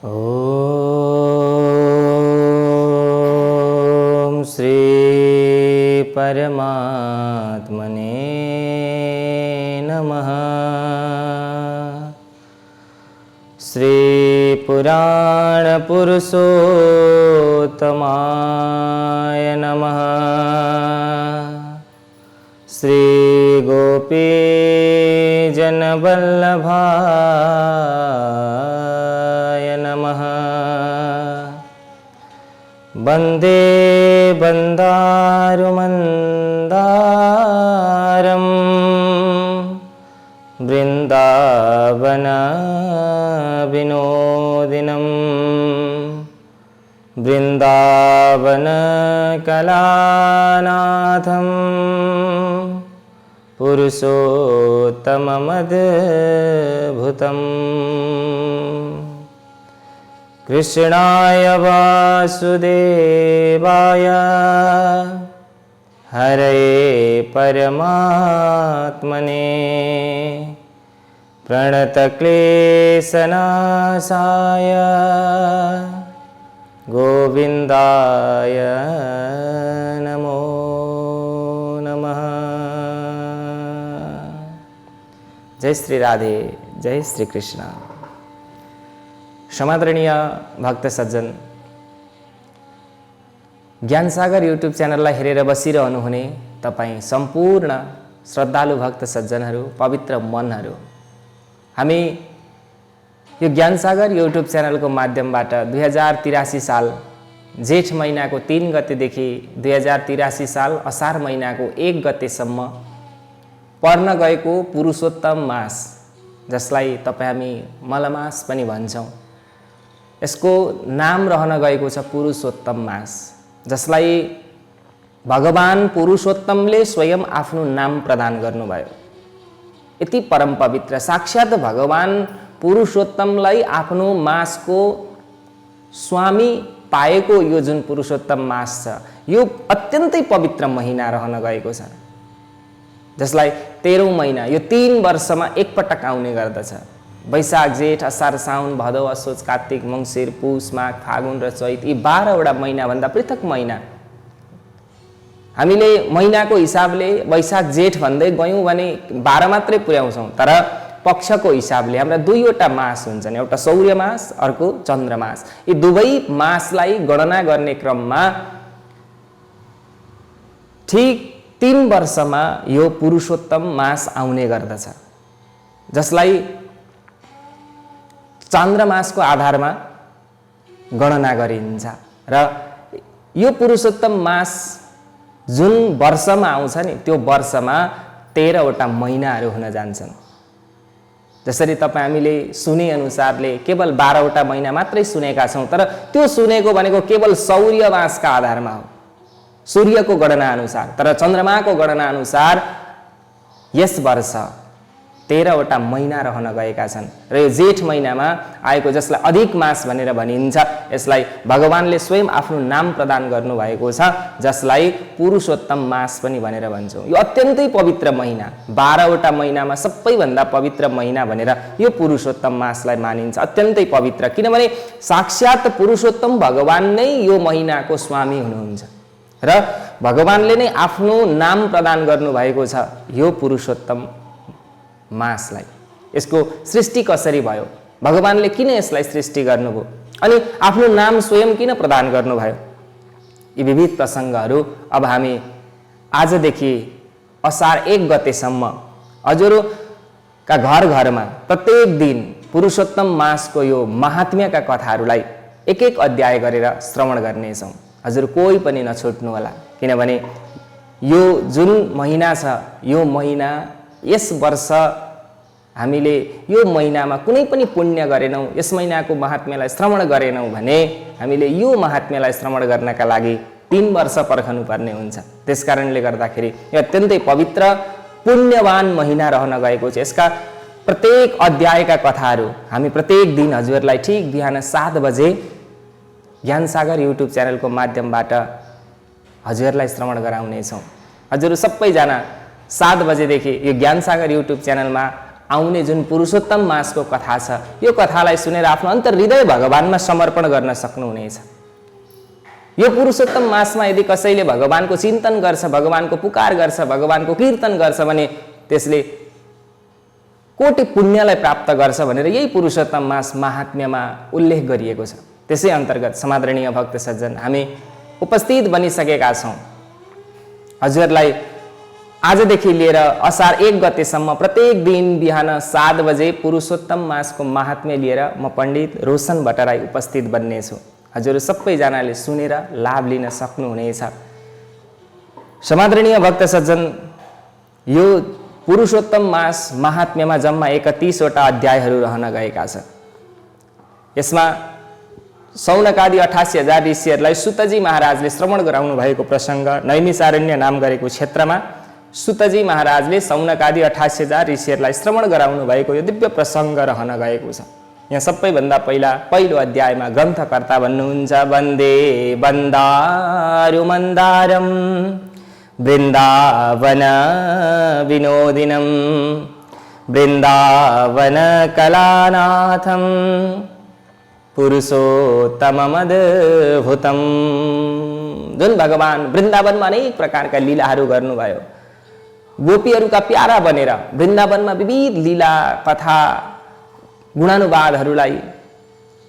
ओम श्री परमात्मने नमः। श्री पुराण पुरुषोत्तमाय नमः। श्री गोपी जनवल्लभाय नमः। वन्दे बन्दारुमन्दारं वृन्दावन विनोदिनं वृन्दावन कलानाथं पुरुषोत्तममद्भुतम्। कृष्णाय वासुदेवाय हरये परमात्मने प्रणतक्लेशनाशाय गोविन्दाय नमो नमः। जय श्री राधे, जय श्री कृष्ण। समादरणीय भक्त सज्जन, ज्ञानसागर युट्युब च्यानललाई हेरेर बसिरहनुहुने तपाईँ सम्पूर्ण श्रद्धालु भक्त सज्जनहरू, पवित्र मनहरू, हामी यो ज्ञानसागर युट्युब च्यानलको माध्यमबाट 2083 साल जेठ महिनाको 3 गतेदेखि 2083 साल असार महिनाको 1 गतेसम्म पर्न गएको पुरुषोत्तम मास, जसलाई तपाईँ हामी मलमास पनि भन्छौँ, यसको नाम रहन गएको छ पुरुषोत्तम मास, जसलाई भगवान पुरुषोत्तमले स्वयं आफ्नो नाम प्रदान गर्नुभयो। यति परम पवित्र साक्षात भगवान पुरुषोत्तमलाई आफ्नो मासको स्वामी पाएको यो जुन पुरुषोत्तम मास छ, यो अत्यन्तै पवित्र महिना रहन गएको छ, जसलाई 13औं महिना, यो 3 वर्षमा एकपटक आउने गर्दछ। वैशाख जेठ असार साउन भदौ असोज कार्तिक मङ्सिर पुष माघ फागुन र चैत, यी 12वटा महिनाभन्दा पृथक महिना। हामीले महिनाको हिसाबले वैशाख जेठ भन्दै गयौँ भने 12 मात्रै पुर्याउँछौँ, तर पक्षको हिसाबले हाम्रा 2वटा मास हुन्छन्, एउटा सौर्य मास, अर्को चन्द्र मास। यी दुवै मासलाई गणना गर्ने क्रममा ठीक 3 वर्षमा यो पुरुषोत्तम मास आउने गर्दछ, जसलाई चान्द्रमासको आधारमा गणना गरिन्छ। र यो पुरुषोत्तम मास जुन वर्षमा आउँछ नि, त्यो वर्षमा 13वटा महिनाहरू हुन जान्छन्। जसरी तपाईँ हामीले सुने अनुसारले केवल 12वटा महिना मात्रै सुनेका छौँ, तर त्यो सुनेको भनेको केवल सौर्य मासका आधारमा हो, सूर्यको गणना अनुसार। तर चन्द्रमाको गणना अनुसार यस वर्ष 13वटा महिना रहन गएका छन्। र यो जेठ महिनामा आएको, जसलाई अधिक मास भनेर भनिन्छ, यसलाई भगवानले स्वयं आफ्नो नाम प्रदान गर्नुभएको छ, जसलाई पुरुषोत्तम मास पनि भनेर भन्छौँ। यो अत्यन्तै पवित्र महिना, 12वटा महिनामा सबैभन्दा पवित्र महिना भनेर यो पुरुषोत्तम मासलाई मानिन्छ। अत्यन्तै पवित्र, किनभने साक्षात पुरुषोत्तम भगवान नै यो महिनाको स्वामी हुनुहुन्छ र भगवानले नै आफ्नो नाम प्रदान गर्नुभएको छ यो पुरुषोत्तम मासलाई। यसको सृष्टि कसरी भयो, भगवानले किन यसलाई सृष्टि गर्नुभयो, अनि आफ्नो नाम स्वयं किन प्रदान गर्नुभयो, यी विविध प्रसङ्गहरू अब हामी आजदेखि असार 1 गतेसम्म हजुरका घर घरमा प्रत्येक दिन पुरुषोत्तम मासको यो महात्म्यका कथाहरूलाई एक एक अध्याय गरेर श्रवण गर्नेछौँ। हजुर कोही पनि नछुट्नुहोला, किनभने यो जुन महिना छ, यो महिना, यस वर्ष हामीले यो महिनामा कुनै पनि पुण्य गरेनौँ, यस महिनाको महात्म्यलाई श्रवण गरेनौँ भने हामीले यो महात्म्यलाई श्रवण गर्नका लागि 3 वर्ष पर्खनुपर्ने हुन्छ। त्यसकारणले गर्दाखेरि यो अत्यन्तै पवित्र पुण्यवान महिना रहन गएको छ। यसका प्रत्येक अध्यायका कथाहरू हामी प्रत्येक दिन हजुरलाई ठीक बिहान 7 बजे ज्ञानसागर युट्युब च्यानलको माध्यमबाट हजुरलाई श्रवण गराउनेछौँ। हजुर सबैजना 7 बजेदेखि यो ज्ञानसागर युट्युब च्यानलमा आउने जुन पुरुषोत्तम मासको कथा छ, यो कथालाई सुनेर आफ्नो अन्तर्हृदय भगवानमा समर्पण गर्न सक्नुहुनेछ। यो पुरुषोत्तम मासमा यदि कसैले भगवानको चिन्तन गर्छ, भगवानको पुकार गर्छ, भगवानको कीर्तन गर्छ भने त्यसले कोटि पुण्यलाई प्राप्त गर्छ भनेर यही पुरुषोत्तम मास महात्म्यमा उल्लेख गरिएको छ। त्यसै अन्तर्गत समादरणीय भक्त सज्जन, हामी उपस्थित बनिसकेका छौँ। हजुरलाई आजदेखि लिएर असार 1 गतेसम्म प्रत्येक दिन बिहान 7 बजे पुरुषोत्तम मासको महात्म्य लिएर म पण्डित रोशन भट्टराई उपस्थित बन्नेछु। हजुर सबैजनाले सुनेर लाभ लिन सक्नुहुनेछ। समादरणीय भक्त सज्जन, यो पुरुषोत्तम मास महात्म्यमा जम्मा 31वटा अध्यायहरू रहन गएका छन्। यसमा सौनकादि 88,000 ऋषिहरूलाई सुतजी महाराजले श्रवण गराउनु भएको प्रसङ्ग, नैमिसारण्य नाम गरेको क्षेत्रमा सुतजी महाराजले सौनकादि 88,000 ऋषिहरूलाई श्रवण गराउनु भएको यो दिव्य प्रसङ्ग रहन गएको छ। यहाँ सबैभन्दा पहिलो अध्यायमा ग्रन्थकर्ता भन्नुहुन्छ, वन्दे वन्दारु मन्दारम वृन्दावन विनोदिनं वृन्दावन कलानाथं पुरुषोत्तममद्भुतं। जुन भगवान वृन्दावनमा अनेक प्रकारका लीलाहरू गर्नुभयो, गोपीहरूका प्यारा बनेर वृन्दावनमा विविध लीला कथा गुणानुवादहरूलाई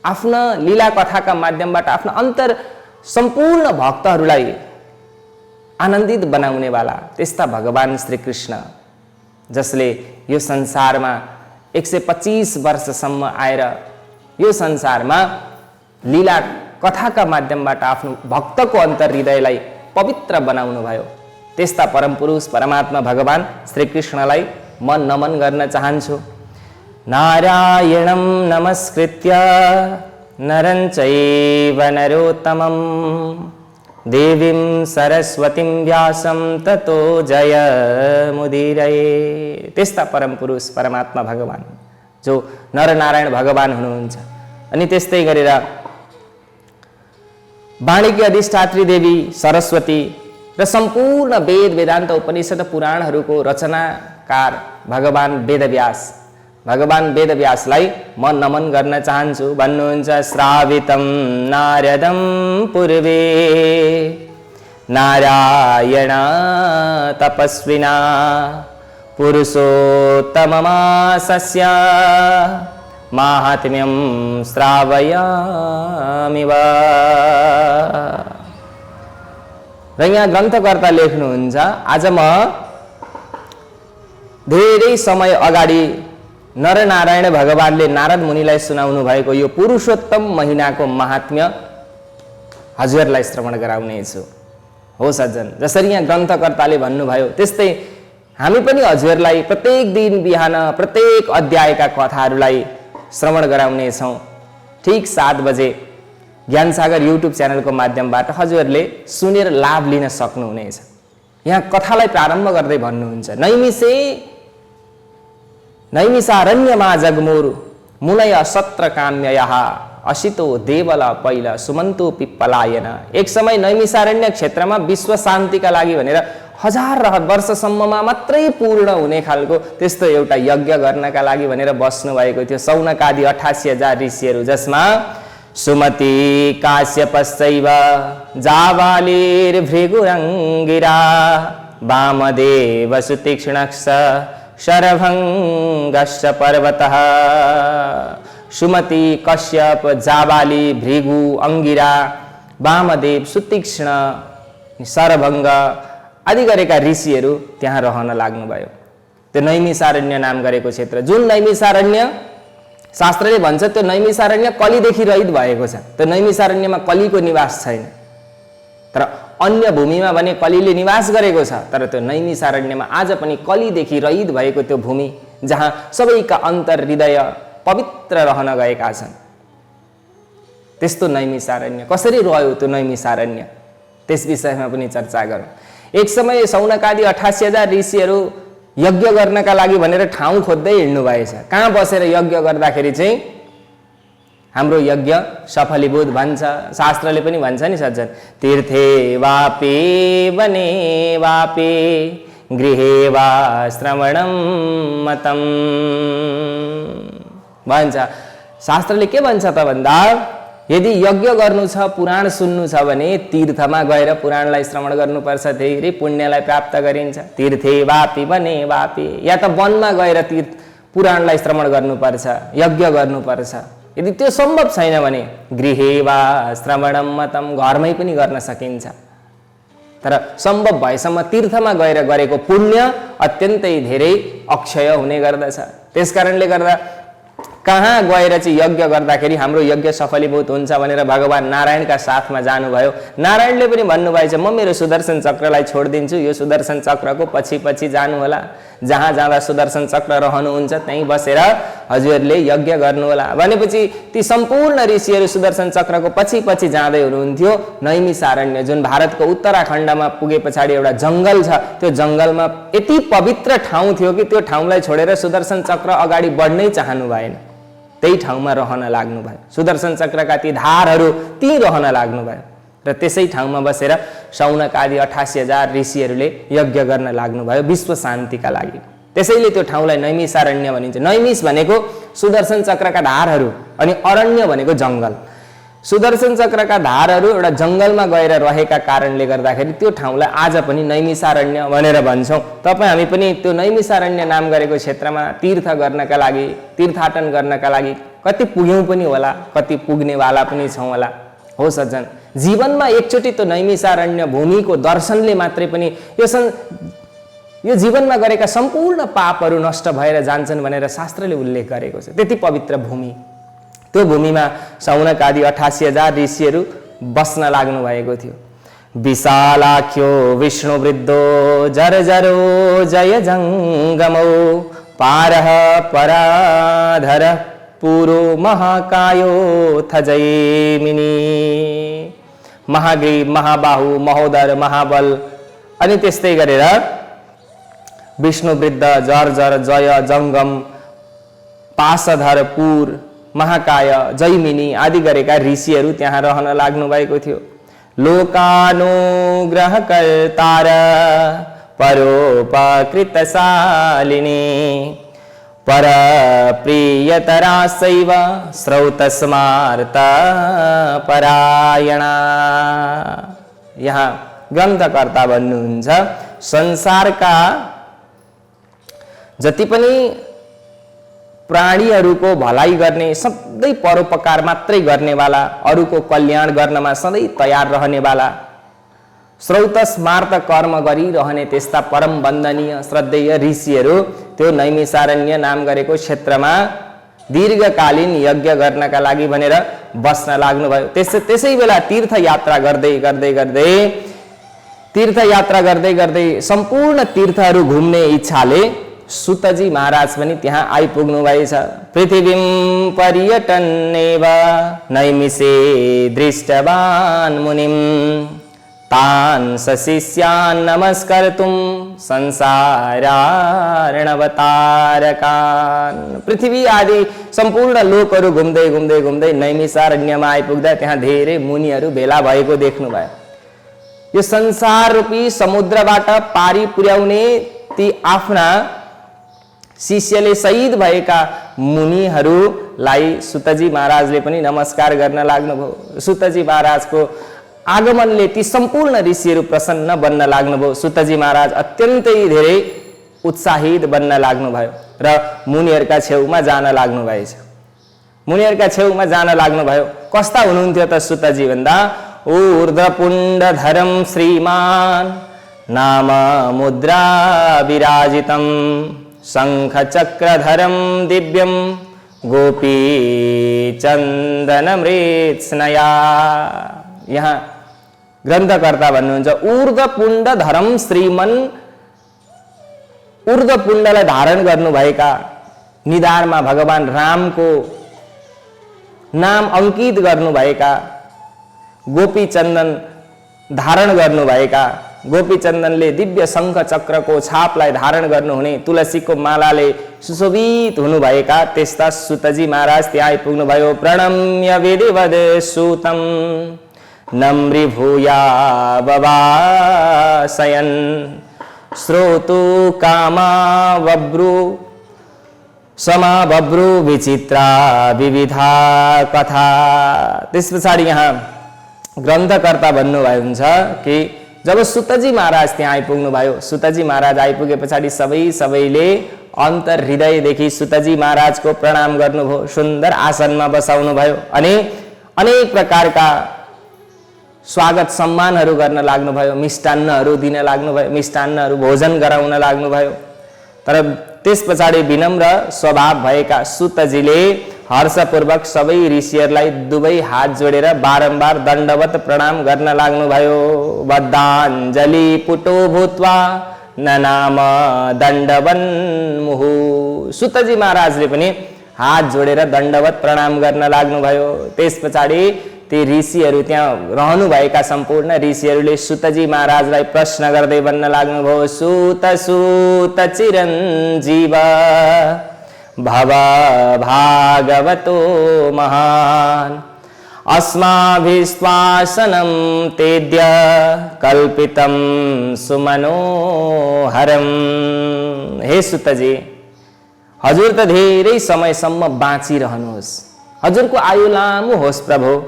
आफ्ना लीला कथाका माध्यमबाट आफ्ना अन्तर सम्पूर्ण भक्तहरूलाई आनन्दित बनाउनेवाला त्यस्ता भगवान श्रीकृष्ण, जसले यो संसारमा 125 वर्षसम्म आएर यो संसारमा लीला कथाका माध्यमबाट आफ्नो भक्तको अन्तर्हृदयलाई पवित्र बनाउनु भयो, त्यस्ता परमपुरुष परमात्मा भगवान श्रीकृष्णलाई म नमन गर्न चाहन्छु। नारायणं नमस्कृत्य नरं चैव नरोत्तमं देवीं सरस्वतीं व्यासं ततो जयमुदीरये। त्यस्ता परमपुरुष परमात्मा भगवान जो नरनारायण भगवान हुनुहुन्छ। अनि त्यस्तै गरेर वाणीकी अधिष्ठात्री देवी सरस्वती र सम्पूर्ण वेद वेदान्त उपनिषद पुराणहरूको रचनाकार भगवान वेदव्यासलाई म नमन गर्न चाहन्छु भन्नुहुन्छ। श्रावितं नारदं पूर्वे नारायण तपस्विना पुरुषोत्तममासस्य माहात्म्यं श्रावयामि वा। र यहाँ ग्रन्थकर्ता लेख्नुहुन्छ, आज म धेरै समय अगाडि नरनारायण भगवानले नारद मुनिलाई सुनाउनु भएको यो पुरुषोत्तम महिनाको महात्म्य हजुरलाई श्रवण गराउनेछु। हो सज्जन, जसरी यहाँ ग्रन्थकर्ताले भन्नुभयो त्यस्तै हामी पनि हजुरलाई प्रत्येक दिन बिहान प्रत्येक अध्यायका कथाहरूलाई श्रवण गराउनेछौँ। ठिक 7 बजे ज्ञानसागर युट्युब च्यानलको माध्यमबाट हजुरले सुनेर लाभ लिन सक्नुहुनेछ। यहाँ कथालाई प्रारम्भ गर्दै भन्नुहुन्छ, नैमिसारण्यमा जगमुर मुनय सत्र काम्ययः असितो देवल पैल सुमन्तो पिप्पलायन। एक समय नैमिसारण्य क्षेत्रमा विश्व शान्तिका लागि भनेर 1000 वर्षसम्ममा मात्रै पूर्ण हुने खालको त्यस्तो एउटा यज्ञ गर्नका लागि भनेर बस्नु भएको थियो सौनकादि 88,000 ऋषिहरू, जसमा सुमति काश्यपश्चैव जाबालिर्भृगुरङ्गिरा वामदेव सुतीक्ष्णश्च शरभङ्गश्च पर्वतः। सुमति, कश्यप, जाबाली, भृगु, अंगिरा, वामदेव, सुतीक्ष्ण, शरभङ्ग आदि गरेका ऋषिहरू त्यहाँ रहन लाग्नुभयो। त्यो नैमिसारण्य नाम गरेको क्षेत्र, जुन नैमिसारण्य शास्त्रले भन्छ त्यो नैमिसारण्य कलीदेखि रहित भएको छ। त्यो नैमिसारण्यमा कलीको निवास छैन, तर अन्य भूमिमा भने कलीले निवास गरेको छ। तर त्यो नैमिसारण्यमा आज पनि कलीदेखि रहित भएको त्यो भूमि जहाँ सबैका अन्तर्हृदय पवित्र रहन गएका छन्, त्यस्तो नैमिसारण्य कसरी रह्यो त्यो नैमिसारण्य, त्यस विषयमा पनि चर्चा गरौँ। एक समय सौनकादि 88,000 ऋषिहरू यज्ञ गर्नका लागि भनेर ठाउँ खोज्दै हिँड्नु भएछ। कहाँ बसेर यज्ञ गर्दाखेरि चाहिँ हाम्रो यज्ञ सफलीभूत भन्छ। शास्त्रले पनि भन्छ नि सज्जन, तीर्थे वापे वने वापे गृहे वा श्रवणं मतम भन्छ। शास्त्रले के भन्छ त भन्दा यदि यज्ञ गर्नु छ, पुराण सुन्नु छ भने तीर्थमा गएर पुराणलाई श्रवण गर्नुपर्छ, धेरै पुण्यलाई प्राप्त गरिन्छ। तीर्थे वापि वने वापि, या त वनमा गएर पुराणलाई श्रवण गर्नुपर्छ, यज्ञ गर्नुपर्छ। यदि त्यो सम्भव छैन भने गृहे वा श्रवणं मतम, घरमै पनि गर्न सकिन्छ। तर सम्भव भएसम्म तीर्थमा गएर गरेको पुण्य अत्यन्तै धेरै अक्षय हुने गर्दछ। त्यसकारणले गर्दा कहाँ गएर चाहिँ यज्ञ गर्दाखेरि हाम्रो यज्ञ सफलीभूत हुन्छ भनेर भगवान नारायणका साथमा जानुभयो। नारायणले पनि भन्नुभएछ म मेरो सुदर्शन चक्रलाई छोडिदिन्छु, यो सुदर्शन चक्रको पछि पछि जानुहोला, जहाँ जाँदा सुदर्शन चक्र रहनुहुन्छ त्यहीँ बसेर हजुरहरूले यज्ञ गर्नुहोला भनेपछि ती सम्पूर्ण ऋषिहरू सुदर्शन चक्रको पछि पछि जाँदै हुनुहुन्थ्यो। नैमिसारण्य जुन भारतको उत्तराखण्डमा पुगे पछाडि एउटा जङ्गल छ, त्यो जङ्गलमा यति पवित्र ठाउँ थियो कि त्यो ठाउँलाई छोडेर सुदर्शन चक्र अगाडि बढ्नै चाहनु भएन, त्यही ठाउँमा रहन लाग्नुभयो। सुदर्शन चक्रका ती धारहरू त्यहीँ रहन लाग्नुभयो र त्यसै ठाउँमा बसेर शौनक आदि 88,000 ऋषिहरूले यज्ञ गर्न लाग्नुभयो विश्व शान्तिका लागि। त्यसैले त्यो ठाउँलाई नैमिसारण्य भनिन्छ। नैमिष भनेको सुदर्शन चक्रका धारहरू अनि अरण्य भनेको जङ्गल। सुदर्शन चक्रका धारहरू एउटा जङ्गलमा गएर रहेका कारणले गर्दाखेरि त्यो ठाउँलाई आज पनि नैमिसारण्य भनेर भन्छौँ। तपाईँ हामी पनि त्यो नैमिसारण्य नाम गरेको क्षेत्रमा तीर्थ गर्नका लागि, तीर्थाटन गर्नका लागि कति पुग्यौँ पनि होला, कति पुग्नेवाला पनि छौँ होला। हो सज्जन, जीवनमा एकचोटि त्यो नैमिसारण्य भूमिको दर्शनले मात्रै पनि यो जीवनमा गरेका सम्पूर्ण पापहरू नष्ट भएर जान्छन् भनेर शास्त्रले उल्लेख गरेको छ। त्यति पवित्र भूमि, त्यो भूमिमा शौनक आदि 88,000 ऋषिहरू बस्न लाग्नु भएको थियो। विशालाख्यो विष्णुवृद्धो जर्जरो जय जङ्गमो पारः पराधर पुरो महाकायो थजैमिनी। महाग्रीव, महाबाहु, महोदर, महाबल अनि त्यस्तै गरेर विष्णुवृद्ध, जर्जर, जय, जङ्गम, पाशधर, पुर, महाकाय, जैमिनी आदि गरेका ऋषिहरू त्यहाँ रहन लाग्नु भएको थियो। लोकानुग्रह कर्तार परोपकृतशालिनी पर प्रियतरासैव श्रौतस्मार्त परायणा। यहाँ ग्रन्थकर्ता भन्नुहुन्छ संसारका जति पनि प्राणीहरूको भलाइ गर्ने, सधैँ परोपकार मात्रै गर्नेवाला, अरूको कल्याण गर्नमा सधैँ तयार रहनेवाला, श्रौत स्मार्त कर्म गरिरहने त्यस्ता परम वन्दनीय श्रद्धेय ऋषिहरू त्यो नैमिसारण्य नाम गरेको क्षेत्रमा दीर्घकालीन यज्ञ गर्नका लागि भनेर बस्न लाग्नुभयो। त्यसै बेला तीर्थयात्रा गर्दै सम्पूर्ण तीर्थहरू घुम्ने इच्छाले सुतजी महाराज पनि त्यहाँ आइपुग्नु भएछ। पृथिवीं पर्यटन्नेव नैमिषे दृष्टवान् मुनिम् तान् सशिष्यान् नमस्कर्तुं संसारार्णवतारकान्। पृथ्वी आदि सम्पूर्ण लोकहरू घुम्दै नैमिसारण्यमा आइपुग्दा त्यहाँ धेरै मुनिहरू भेला भएको देख्नुभयो। यो संसार रूपी समुद्रबाट पारी पुर्याउने ती आफ्ना शिष्यले शहीद भएका मुनिहरूलाई सुतजी महाराजले पनि नमस्कार गर्न लाग्नुभयो। सुतजी महाराजको आगमनले ती सम्पूर्ण ऋषिहरू प्रसन्न बन्न लाग्नुभयो। सुतजी महाराज अत्यन्तै धेरै उत्साहित बन्न लाग्नुभयो र मुनिहरूका छेउमा जान लाग्नुभयो। कस्ता हुनुहुन्थ्यो त सुतजी भन्दा ऊर्ध्वपुण्डधरं श्रीमान् नाम मुद्रा विराजितं शङ्खचक्रधरं दिव्यं गोपी चन्दनमृत्स्नया। यहाँ ग्रन्थकर्ता भन्नुहुन्छ ऊर्ध्वपुण्डधरं श्रीमन्, ऊर्ध्वपुण्डलाई धारण गर्नुभएका, निधारमा भगवान रामको नाम अंकित गर्नुभएका, गोपी चन्दन धारण गर्नुभएका, गोपी चन्दनले दिव्य शङ्ख चक्रको छापलाई धारण गर्नुहुने, तुलसीको मालाले सुशोभित हुनुभएका त्यस्ता सुतजी महाराज त्यहाँ आइपुग्नु भयो। प्रणम्य विधिवद सुतं नम्री भूया बवासयन् श्रोतु कामा बब्रु समा बब्रु विचित्रा विविधा कथा। त्यस पछाडि यहाँ ग्रन्थकर्ता भन्नुभएको हुन्छ कि जब सुतजी महाराज त्यहाँ आइपुग्नु भयो, सुतजी महाराज आइपुगे पछाडि सबैले अन्तर हृदयदेखि सुतजी महाराजको प्रणाम गर्नुभयो, सुन्दर आसनमा बसाउनु भयो अनि अनेक प्रकारका स्वागत सम्मानहरू गर्न लाग्नुभयो, मिष्टान्नहरू दिन लाग्नुभयो, मिष्टान्नहरू भोजन गराउन लाग्नुभयो। तर त्यस पछाडि विनम्र स्वभाव भएका सुतजीले हर्षपूर्वक सबै ऋषिहरूलाई दुवै हात जोडेर बारम्बार दण्डवत प्रणाम गर्न लाग्नुभयो। बद्धाञ्जलि पुटो भूत्वा ननाम दण्डवन मुहु। सुतजी महाराजले पनि हात जोडेर दण्डवत प्रणाम गर्न लाग्नुभयो। त्यस पछाडि ती ऋषिहरू त्यहाँ रहनुभएका सम्पूर्ण ऋषिहरूले सुतजी महाराजलाई प्रश्न गर्दै भन्न लाग्नुभयो, सुत सुत चिरञ्जीव भव भागवतो महान् अस्माभिस्त्वासनं तेद्य कल्पितं सुमनोहरम्। हे सुतजी, हजुर त धेरै समयसम्म बाँचिरहनुहोस्, हजुरको आयु लामो होस् प्रभु,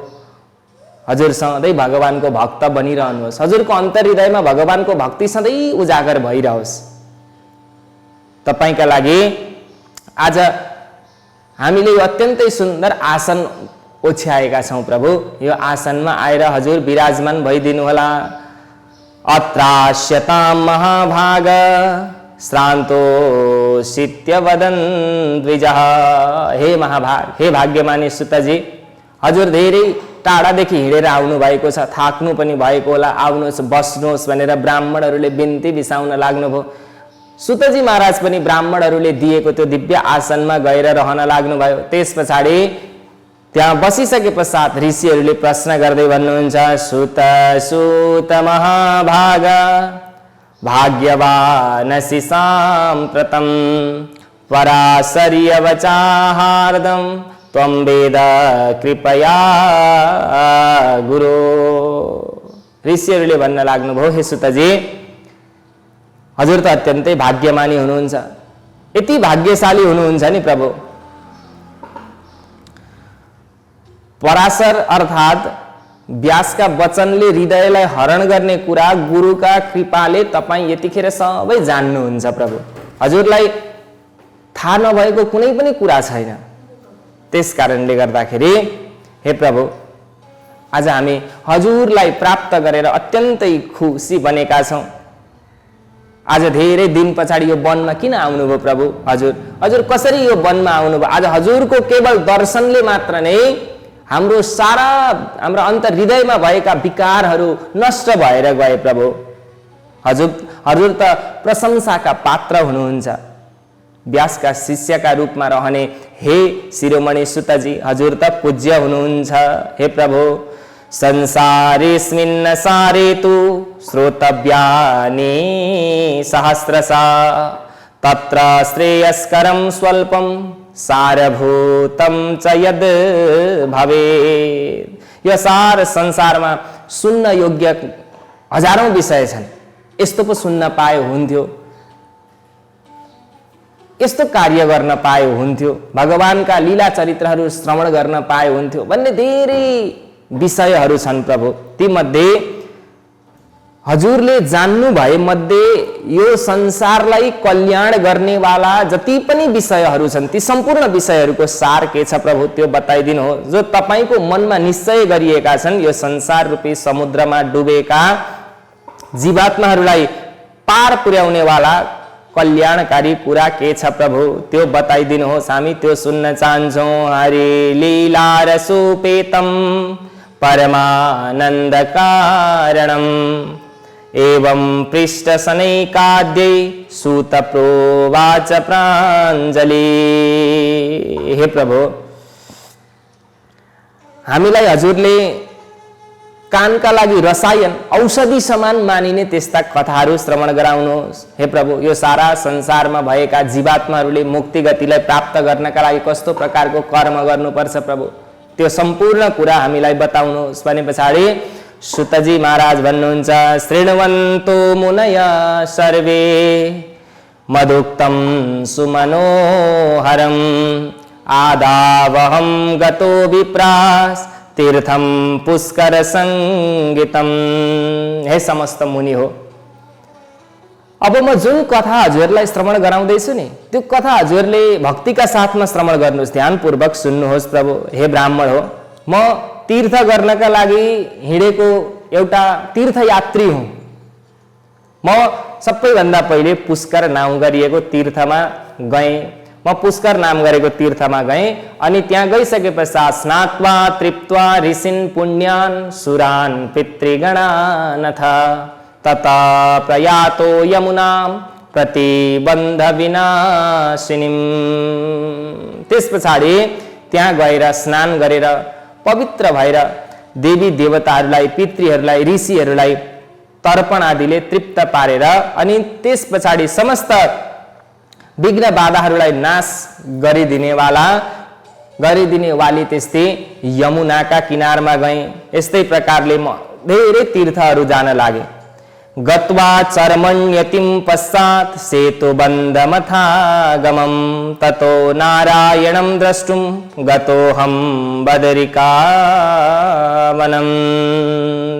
हजुर सधैँ भगवानको भक्त बनिरहनुहोस्, हजुरको अन्तर्हृदयमा भगवानको भक्ति सधैँ उजागर भइरहोस्। तपाईका लागि आज हामीले यो अत्यन्तै सुन्दर आसन ओछ्याएका छौं प्रभु, यो आसनमा आएर हजुर विराजमान भइदिनु होला। अत्रास्यतां महाभाग श्रान्तो शित्यवदन द्विजः। हे महाभाग, हे भाग्यमानी सुतजी, हजुर धेरै टाढादेखि हिँडेर आउनु भएको छ, थाक्नु पनि भएको होला, आउनुहोस् बस्नुहोस् भनेर ब्राह्मणहरूले बिन्ती बिसाउन लाग्नुभयो। सुतजी महाराज पनि ब्राह्मणहरूले दिएको त्यो दिव्य आसनमा गएर रहन लाग्नुभयो। त्यस पछाडि त्यहाँ बसिसके पश्चात ऋषिहरूले प्रश्न गर्दै भन्नुहुन्छ, सुत सुत महाभाग भाग्यवानसि साम्प्रतं पराशर्यवचाहार्दं त्वं वेद कृपया गुरु। ऋषिहरूले भन्न लाग्नुभयो, हे सुतजी, हजुर त अत्यन्तै भाग्यमानी हुनुहुन्छ, यति भाग्यशाली हुनुहुन्छ नि प्रभु। पराशर अर्थात व्यासका वचनले हृदयलाई हरण गर्ने कुरा गुरुका कृपाले तपाईं यतिखेर सबै जान्नुहुन्छ प्रभु। हजुरलाई थाहा नभएको कुनै पनि कुरा छैन। त्यस कारणले गर्दाखेरि हे प्रभु, आज हामी हजुरलाई प्राप्त गरेर अत्यन्तै खुसी बनेका छौं। आज धेरै दिन पछाडि यो वनमा किन आउनुभयो प्रभु? हजुर कसरी यो वनमा आउनुभयो? आज हजुरको केवल दर्शनले मात्र नै हाम्रो अन्तर हृदयमा भएका विकारहरू नष्ट भएर गए प्रभु। हजुर त प्रशंसाका पात्र हुनुहुन्छ। व्यासका शिष्यका रूपमा रहने हे शिरोमणि सुतजी, हजुर त पूज्य हुनुहुन्छ। हे प्रभु, संसारेस्मिन् सारे तु श्रोतव्यानि सहस्रशः तत्र श्रेयस्करं स्वल्पं सारभूतं च यद् भवेत्। यो सार संसारमा सुन्न योग्य हजारौं विषय छन्, यस्तो पो सुन्न पाए हुन्थ्यो, यस्तो कार्य गर्न पाए हुन्थ्यो, भगवानका लीला चरित्रहरू श्रवण गर्न पाए हुन्थ्यो भन्ने धेरै विषयहरू छन् प्रभु। ती मध्ये हजुरले जान्नु भए मध्ये यो संसारलाई कल्याण गर्नेवाला जति पनि विषयहरू छन्, ती सम्पूर्ण विषयहरूको सार के छ प्रभु, त्यो बताइदिनु हो। जो तपाईको मनमा निश्चय गरिएका छन्, यो संसार रूपी समुद्रमा डुबेका जीवात्माहरूलाई पार पुर्याउनेवाला कल्याणकारी कुरा के छ प्रभु, त्यो बताइदिनुहोस्। हामी त्यो सुन्न चाहन्छौं। हरि लीला रसोपेतम परमानंद कारणम एवं पृष्ठ शनैकाद्यै सूत प्रोवाच प्राञ्जलि। हे प्रभु, हामीलाई हजुरले कानका लागि रसायन औषधि समान मानिने त्यस्ता कथाहरू श्रवण गराउनुहोस्। हे प्रभु, यो सारा संसारमा भएका जीवात्माहरूले मुक्ति गतिलाई प्राप्त गर्नका लागि कस्तो प्रकारको कर्म गर्नुपर्छ प्रभु, त्यो सम्पूर्ण कुरा हामीलाई बताउनुहोस्। भने पछाडि सुतजी महाराज भन्नुहुन्छ शृण्वन्तु मुनय सर्वे मदुक्तं सुमनोहरम् आदावहं गतो विप्रास तीर्थम पुष्कर संगीतम। हे समस्त मुनि हो, अब म जुन कथा हजुरलाई श्रवण गराउँदैछु नि त्यो कथा हजुरले भक्तिका साथमा श्रवण गर्नुहोस्, ध्यानपूर्वक सुन्नुहोस् प्रभु। हे ब्राह्मण हो, म तीर्थ गर्नका लागि हिँडेको एउटा तीर्थयात्री हुँ। म सबैभन्दा पहिले पुष्कर नाम गरिएको तीर्थमा गएँ। म पुष्कर नाम गरेको तीर्थमा गएँ अनि त्यहाँ गइसके पश्चात स्नात्वा तृप्त्वा ऋषिन् पुण्यान् सुरान् पितृगणानथ तथा प्रयातो यमुनां प्रतिबन्ध विनाशिनीम्। त्यस पछाडि त्यहाँ गएर स्नान गरेर पवित्र भएर देवी देवताहरूलाई, पितृहरूलाई, ऋषिहरूलाई तर्पण आदिले तृप्त पारेर अनि त्यस पछाडि समस्त विघ्न बाधाहरूलाई नाश गरिदिने वाली त्यस्तै यमुनाका किनारमा गएँ। यस्तै प्रकारले म धेरै तीर्थहरू जान लागे। गत्वा चर्मण्यतिं पश्चात् सेतुबन्धमथागमं ततो नारायणं द्रष्टुं गतोऽहं बदरिकावनं।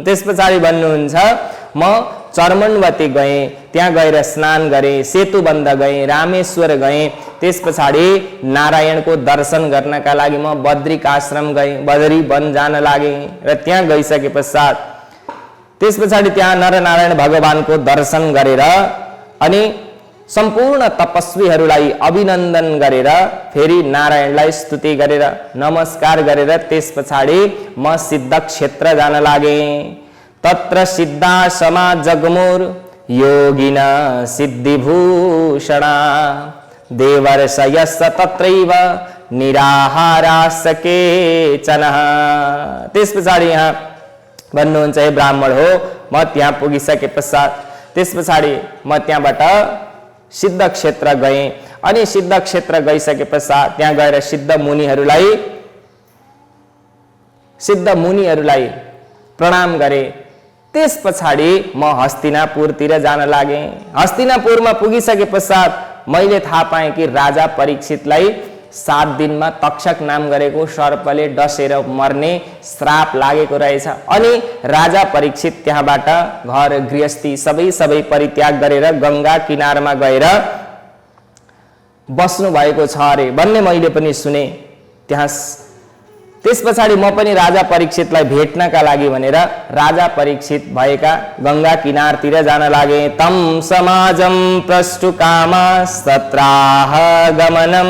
त्यस पछाडि भन्नुहुन्छ म चर्मणवती गएँ, त्यहाँ गएर स्नान गरेँ, सेतुबन्ध गएँ, रामेश्वर गएँ। त्यस पछाडि नारायणको दर्शन गर्नका लागि म बद्रिक आश्रम गएँ, बदरी वन जान लागेँ र त्यहाँ गइसके पश्चात त्यस पछाडि त्यहाँ नरनारायण भगवानको दर्शन गरेर अनि सम्पूर्ण तपस्वीहरूलाई अभिनन्दन गरेर फेरि नारायणलाई स्तुति गरेर नमस्कार गरेर त्यस पछाडि म सिद्ध क्षेत्र जान लागेँ। तत्र सिद्धाश्रमा जगमुर योगिन सिद्धिभूषणा देवर्षयस्य तत्रैव निराहाराश्च केचनः। त्यस पछाडि यहाँ भन्नुहुन्छ हे ब्राह्मण हो, म त्यहाँ पुगिसके पश्चात त्यस पछाडि म त्यहाँबाट सिद्ध क्षेत्र गएँ अनि सिद्ध क्षेत्र गइसके पश्चात त्यहाँ गएर सिद्ध मुनिहरूलाई प्रणाम गरेँ। त्यस पछाडि म हस्तिनापुरतिर जान लागेँ। हस्तिनापुरमा पुगिसके पश्चात मैले थाहा पाएँ कि राजा परीक्षितलाई 7 दिनमा तक्षक नाम गरेको सर्पले डसेर मर्ने श्राप लागेको रहेछ अनि राजा परीक्षित त्यहाँबाट घर गृहस्थी सबै परित्याग गरेर गंगा किनारमा गएर बस्नु भएको छ अरे भन्ने मैले पनि सुने। त्यस पछाडि म पनि राजा परीक्षितलाई भेट्नका लागि भनेर राजा परीक्षित भएका गंगा किनारतिर जान लागे। तम समाजम प्रष्टुकामस्तत्राह गमनम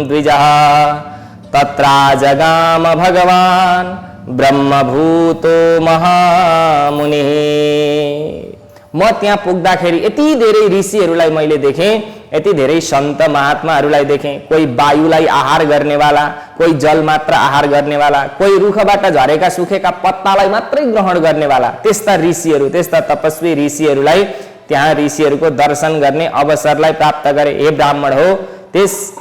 द्विजः तत्रा जगाम भगवान ब्रह्मभूतो महामुनिः। म त्यहाँ पुग्दाखेरि यति धेरै ऋषिहरूलाई मैले देखेँ, यति धेरै सन्त महात्माहरूलाई देखेँ। कोही वायुलाई आहार गर्नेवाला, कोही जल मात्र आहार गर्नेवाला, कोही रुखबाट झरेका सुखेका पत्तालाई मात्रै ग्रहण गर्नेवाला, त्यस्ता ऋषिहरू, त्यस्ता तपस्वी ऋषिहरूलाई त्यहाँ ऋषिहरूको दर्शन गर्ने अवसरलाई प्राप्त गरे। हे ब्राह्मण हो, त्यस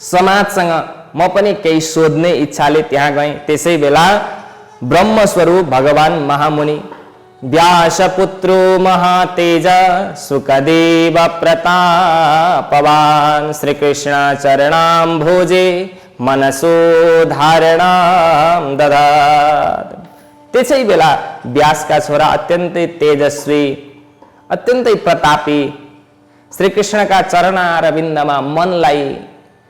समाजसँग म पनि केही सोध्ने इच्छाले त्यहाँ गएँ। त्यसै बेला ब्रह्मस्वरूप भगवान महामुनि व्यासपुत्रो महातेज सुखदेव प्रतापवान श्रीकृष्ण चरणाम्भोजे मनसो धारणाम ददात। त्यसै बेला व्यासका छोरा अत्यन्तै तेजस्वी, अत्यन्तै प्रतापी श्रीकृष्णका चरणारविन्दमा मनलाई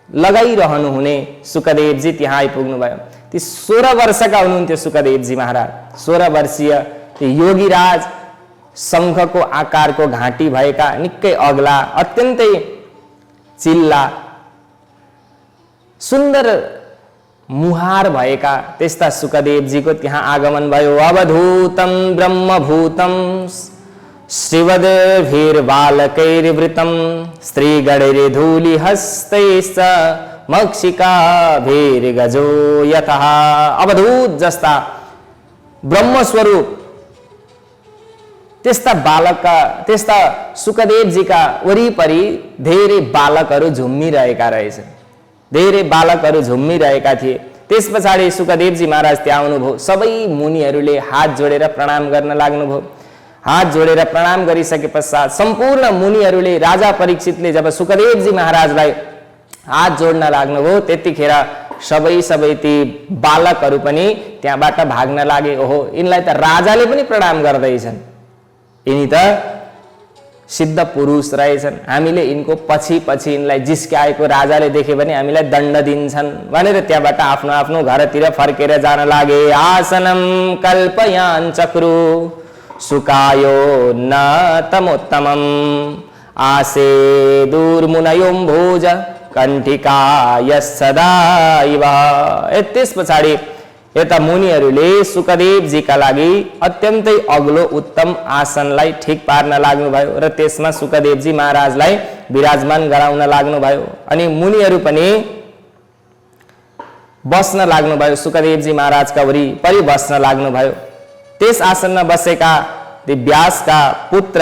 लगाइरहनु हुने सुखदेवजी त्यहाँ आइपुग्नु भयो। ती 16 वर्षका हुनुहुन्थ्यो सुखदेवजी महाराज। 16 वर्षीय योगीराज, शङ्खको आकारको घाँटी भएका, निकै अग्ला, अत्यन्तै चिल्ला, सुन्दर मुहार भएका त्यस्ता सुखदेवजीको त्यहाँ आगमन भयो। अवधूतं ब्रह्मभूतं श्रीवद्भिर्बालकैर्वृतं स्त्रीगणैर्धूलिहस्तैश्च मक्षिकाभिर्गजो यतः। अवधूत जस्ता ब्रह्मस्वरूप त्यस्ता सुखदेवजीका वरिपरि धेरै बालकहरू झुम्मिरहेका रहेछन्, धेरै बालकहरू झुम्मिरहेका थिए। त्यस पछाडि सुखदेवजी महाराज त्यहाँ आउनुभयो। सबै मुनिहरूले हात जोडेर प्रणाम गर्न लाग्नुभयो। हात जोडेर प्रणाम गरिसके पश्चात सम्पूर्ण मुनिहरूले राजा परीक्षितले जब सुखदेवजी महाराजलाई हात जोड्न लाग्नुभयो त्यतिखेर सबै ती बालकहरू पनि त्यहाँबाट भाग्न लागे। ओहो, यिनलाई त राजाले पनि प्रणाम गर्दैछन्, यिनी त सिद्ध पुरुष रहेछन्, हामीले यिनको पछि पछि यिनलाई जिस्काएको राजाले देखे भने हामीलाई दण्ड दिन्छन् भनेर त्यहाँबाट आफ्नो आफ्नो घरतिर फर्केर जान लागे। आसनम कल्पयान चक्रु सुकायो न तमोत्तमम आसे दूरमुनयों भोज कण्ठिकाय सदाइव। त्यस पछाडि यता मुनिहरूले सुखदेवजीका लागि अत्यन्तै अग्लो उत्तम आसनलाई ठिक पार्न लाग्नुभयो र त्यसमा सुखदेवजी महाराजलाई विराजमान गराउन लाग्नुभयो। अनि मुनिहरू पनि बस्न लाग्नुभयो, सुखदेवजी महाराजका वरिपरि बस्न लाग्नुभयो। त्यस आसनमा बसेका व्यासका पुत्र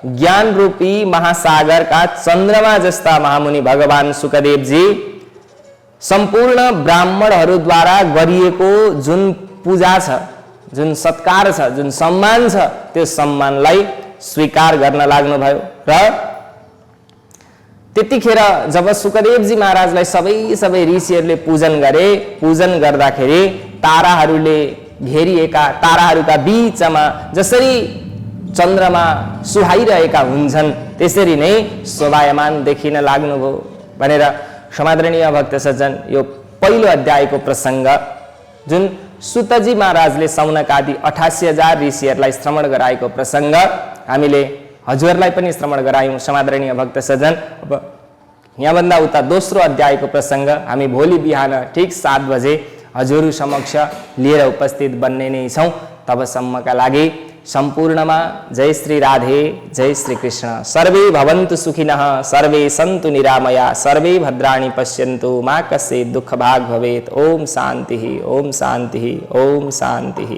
ज्ञान रूपी महासागरका चन्द्रमा जस्ता महामुनि भगवान सुखदेवजी सम्पूर्ण ब्राह्मणहरूद्वारा गरिएको जुन पूजा छ, जुन सत्कार छ, जुन सम्मान छ, त्यो सम्मानलाई स्वीकार गर्न लाग्नुभयो। र त्यतिखेर जब सुखदेवजी महाराजलाई सबै ऋषिहरूले पूजन गरे, पूजन गर्दाखेरि ताराहरूले घेरिएका, ताराहरूका बीचमा जसरी चन्द्रमा सुहाइरहेका हुन्छन् त्यसरी नै शोभायमान देखिन लाग्नुभयो भनेर समादरणीय भक्त सज्जन, यो पहिलो अध्यायको प्रसङ्ग जुन सुतजी महाराजले सौनकादि 88,000 ऋषिहरूलाई श्रवण गराएको प्रसङ्ग हामीले हजुरलाई पनि श्रवण गरायौँ समादरणीय भक्त सज्जन। अब यहाँभन्दा उता दोस्रो अध्यायको प्रसङ्ग हामी भोलि बिहान ठिक 7 बजे हजुर समक्ष लिएर उपस्थित बन्ने नै छौँ। तबसम्मका लागि सम्पूर्णमा जय श्री राधे, जय श्री कृष्ण। सर्वे भवन्तु सुखिनः, सर्वे सन्तु निरामया, सर्वे भद्राणि पश्यन्तु, मा कश्चित् दुःखभाग् भवेत्। ओम शान्तिः, ओम शान्तिः, ओम शान्तिः।